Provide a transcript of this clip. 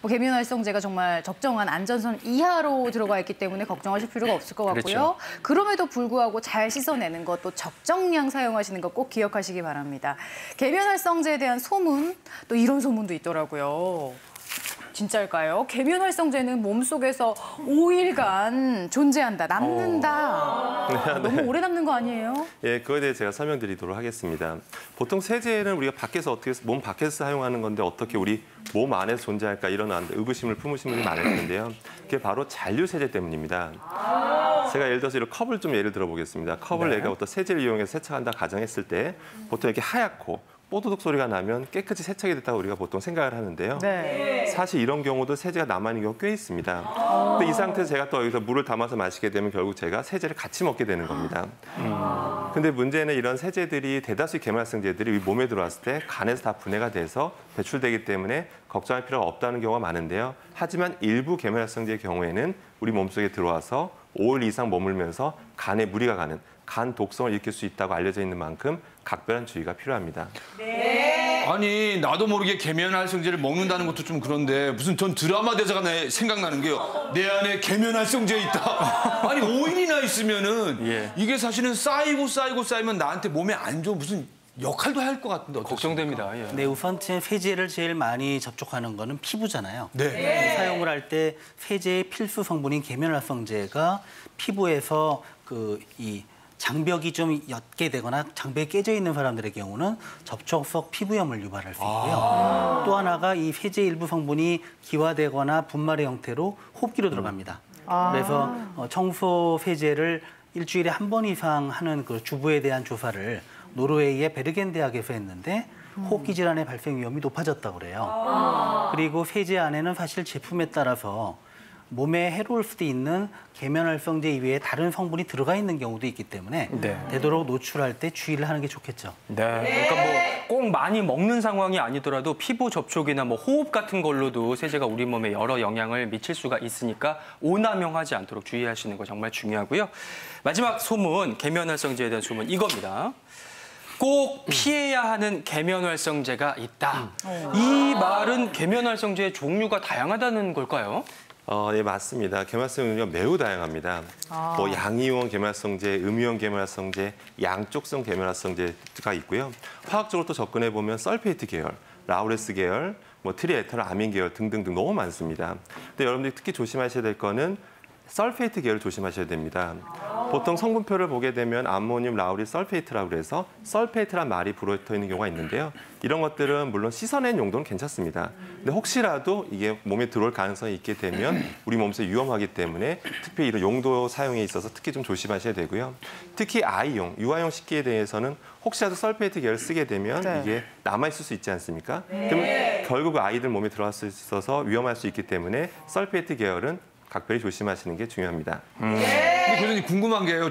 뭐 계면활성제가 정말 적정한 안전선 이하로 들어가 있기 때문에 걱정하실 필요가 없을 것 같고요. 그렇죠. 그럼에도 불구하고 잘 씻어내는 것, 또 적정량 사용하시는 것 꼭 기억하시기 바랍니다. 계면활성제에 대한 소문, 또 이런 소문도 있더라고요. 진짜일까요? 계면활성제는 몸속에서 5일간 존재한다, 남는다. 너무 오래 남는 거 아니에요? 예, 그거에 대해 제가 설명드리도록 하겠습니다. 보통 세제는 우리가 밖에서 어떻게 몸 밖에서 사용하는 건데 어떻게 우리 몸 안에서 존재할까 이런 의구심을 품으신 분이 많을 텐데요. 그게 바로 잔류 세제 때문입니다. 제가 예를 들어서 이런 컵을 좀 예를 들어 보겠습니다. 컵을 내가 어떤 세제를 이용해서 세척한다 가정했을 때 보통 이렇게 하얗고 뽀드득 소리가 나면 깨끗이 세척이 됐다고 우리가 보통 생각을 하는데요. 네. 사실 이런 경우도 세제가 남아있는 경우가 꽤 있습니다. 근데 이 상태에서 제가 또 여기서 물을 담아서 마시게 되면 결국 제가 세제를 같이 먹게 되는 겁니다. 근데 문제는 이런 세제들이 대다수의 계면활성제들이 몸에 들어왔을 때 간에서 다 분해가 돼서 배출되기 때문에 걱정할 필요가 없다는 경우가 많은데요. 하지만 일부 계면활성제의 경우에는 우리 몸속에 들어와서 5일 이상 머물면서 간에 무리가 가는 간 독성을 일으킬 수 있다고 알려져 있는 만큼 각별한 주의가 필요합니다. 네. 아니 나도 모르게 계면활성제를 먹는다는 것도 좀 그런데 무슨 전 드라마 대사가 생각나는 게요. 내 안에 계면활성제 있다. 아니 5일이나 있으면은 이게 사실은 쌓이면 나한테 몸에 안 좋은 무슨 역할도 할 것 같은데 어떻습니까? 걱정됩니다. 예. 네, 우선 세제를 제일 많이 접촉하는 거는 피부잖아요. 네. 사용을 할 때 세제의 필수 성분인 계면활성제가 피부에서 이 장벽이 좀 옅게 되거나 장벽이 깨져 있는 사람들의 경우는 접촉성 피부염을 유발할 수 있고요. 또 하나가 이 세제 일부 성분이 기화되거나 분말의 형태로 호흡기로 들어갑니다. 그래서 청소 세제를 일주일에 한 번 이상 하는 그 주부에 대한 조사를 노르웨이의 베르겐 대학에서 했는데 호흡기 질환의 발생 위험이 높아졌다고 그래요. 그리고 세제 안에는 사실 제품에 따라서 몸에 해로울 수도 있는 계면활성제 이외에 다른 성분이 들어가 있는 경우도 있기 때문에 되도록 노출할 때 주의를 하는 게 좋겠죠. 네. 그러니까 뭐 꼭 많이 먹는 상황이 아니더라도 피부 접촉이나 뭐 호흡 같은 걸로도 세제가 우리 몸에 여러 영향을 미칠 수가 있으니까 오남용하지 않도록 주의하시는 거 정말 중요하고요. 마지막 소문, 계면활성제에 대한 소문 이겁니다. 꼭 피해야 하는 계면활성제가 있다. 이 말은 계면활성제의 종류가 다양하다는 걸까요? 예, 맞습니다. 계면활성제가 매우 다양합니다. 뭐 양이온 계면활성제, 음이온 계면활성제, 양쪽성 계면활성제가 있고요. 화학적으로 또 접근해 보면 설페이트 계열, 라우레스 계열, 뭐 트리에탄올 아민 계열 등등등 너무 많습니다. 근데 여러분들이 특히 조심하셔야 될 거는 설페이트 계열을 조심하셔야 됩니다. 보통 성분표를 보게 되면 암모늄 라우릴 설페이트라고 해서 설페이트란 말이 붙어 있는 경우가 있는데요. 이런 것들은 물론 씻어낸 용도는 괜찮습니다. 근데 혹시라도 이게 몸에 들어올 가능성이 있게 되면 우리 몸속에 위험하기 때문에 특히 이런 용도 사용에 있어서 특히 좀 조심하셔야 되고요. 특히 아이용, 유아용 식기에 대해서는 혹시라도 설페이트 계열을 쓰게 되면 이게 남아있을 수 있지 않습니까? 그러면 결국 아이들 몸에 들어갈 수 있어서 위험할 수 있기 때문에 설페이트 계열은 각별히 조심하시는 게 중요합니다. 근데 교수님 궁금한 게요.